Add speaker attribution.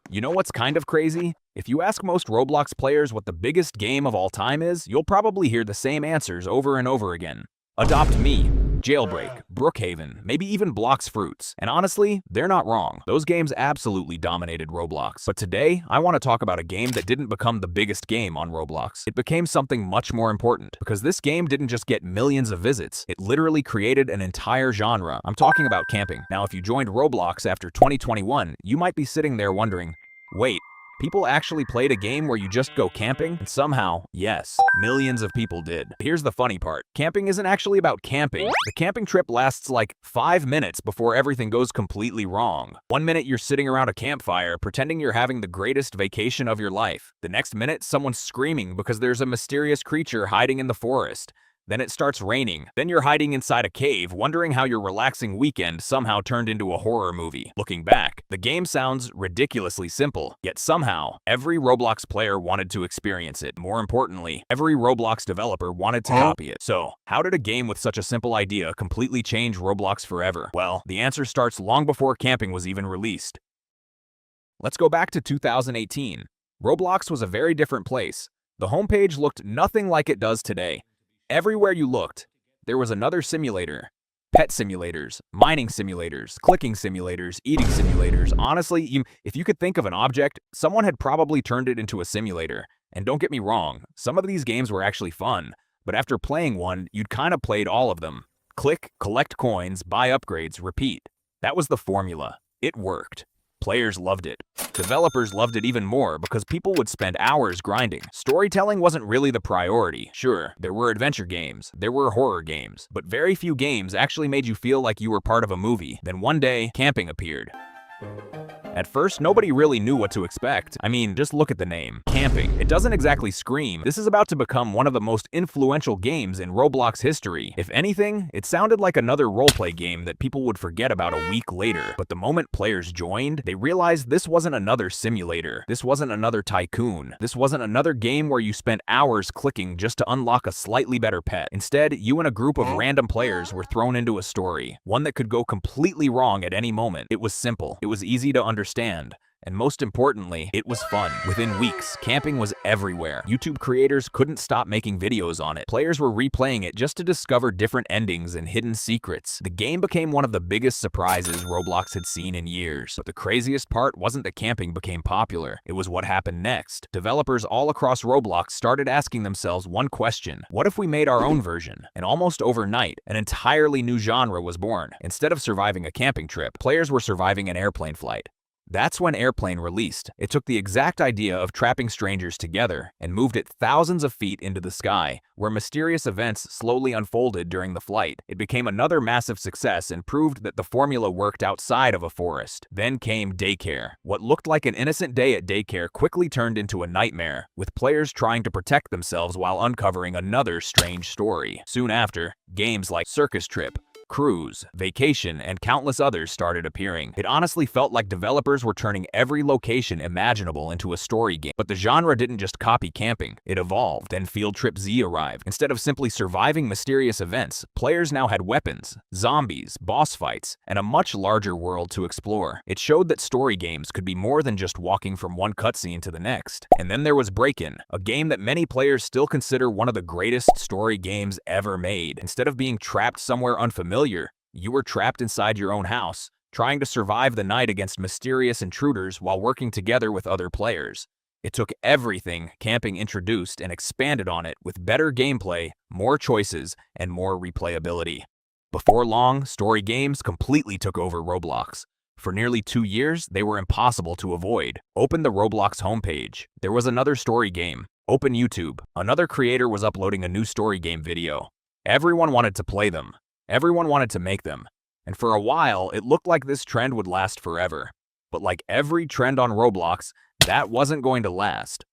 Speaker 1: You know what's kind of crazy? If you ask most Roblox players what the biggest game of all time is, you'll probably hear the same answers over and over again. Adopt Me, Jailbreak, Brookhaven, maybe even Blox Fruits. And honestly, they're not wrong. Those games absolutely dominated Roblox. But today, I want to talk about a game that didn't become the biggest game on Roblox. It became something much more important, because this game didn't just get millions of visits, it literally created an entire genre. I'm talking about camping. Now, if you joined Roblox after 2021, you might be sitting there wondering, wait, people actually played a game where you just go camping? And somehow, yes, millions of people did. Here's the funny part. Camping isn't actually about camping. The camping trip lasts like 5 minutes before everything goes completely wrong. 1 minute you're sitting around a campfire pretending you're having the greatest vacation of your life. The next minute, someone's screaming because there's a mysterious creature hiding in the forest. Then it starts raining. Then you're hiding inside a cave, wondering how your relaxing weekend somehow turned into a horror movie. Looking back, the game sounds ridiculously simple, yet somehow, every Roblox player wanted to experience it. More importantly, every Roblox developer wanted to copy it. So, how did a game with such a simple idea completely change Roblox forever? Well, the answer starts long before camping was even released. Let's go back to 2018. Roblox was a very different place. The homepage looked nothing like it does today. Everywhere you looked, there was another simulator. Pet simulators, mining simulators, clicking simulators, eating simulators. Honestly, if you could think of an object, someone had probably turned it into a simulator. And don't get me wrong, some of these games were actually fun, but after playing one, you'd kind of played all of them. Click, collect coins, buy upgrades, repeat. That was the formula. It worked. Players loved it. Developers loved it even more because people would spend hours grinding. Storytelling wasn't really the priority. Sure, there were adventure games, there were horror games, but very few games actually made you feel like you were part of a movie. Then one day, camping appeared. At first, nobody really knew what to expect. I mean, just look at the name, camping. It doesn't exactly scream. This is about to become one of the most influential games in Roblox history. If anything, it sounded like another roleplay game that people would forget about a week later. But the moment players joined, they realized this wasn't another simulator. This wasn't another tycoon. This wasn't another game where you spent hours clicking just to unlock a slightly better pet. Instead, you and a group of random players were thrown into a story, one that could go completely wrong at any moment. It was simple. It was easy to understand. And most importantly, it was fun. Within weeks, camping was everywhere. YouTube creators couldn't stop making videos on it. Players were replaying it just to discover different endings and hidden secrets. The game became one of the biggest surprises Roblox had seen in years. But the craziest part wasn't that camping became popular. It was what happened next. Developers all across Roblox started asking themselves one question: what if we made our own version? And almost overnight, an entirely new genre was born. Instead of surviving a camping trip, players were surviving an airplane flight. That's when Airplane released. It took the exact idea of trapping strangers together and moved it thousands of feet into the sky, where mysterious events slowly unfolded during the flight. It became another massive success and proved that the formula worked outside of a forest. Then came Daycare. What looked like an innocent day at daycare quickly turned into a nightmare, with players trying to protect themselves while uncovering another strange story. Soon after, games like Circus Trip, Cruise, Vacation, and countless others started appearing. It honestly felt like developers were turning every location imaginable into a story game. But the genre didn't just copy camping, it evolved. Then Field Trip Z arrived. Instead of simply surviving mysterious events, players now had weapons, zombies, boss fights, and a much larger world to explore. It showed that story games could be more than just walking from one cutscene to the next. And then there was Break-In, a game that many players still consider one of the greatest story games ever made. Instead of being trapped somewhere unfamiliar, you were trapped inside your own house, trying to survive the night against mysterious intruders while working together with other players. It took everything camping introduced and expanded on it with better gameplay, more choices, and more replayability. Before long, story games completely took over Roblox. For nearly 2 years, they were impossible to avoid. Open the Roblox homepage. There was another story game. Open YouTube. Another creator was uploading a new story game video. Everyone wanted to play them. Everyone wanted to make them, and for a while, it looked like this trend would last forever. But like every trend on Roblox, that wasn't going to last.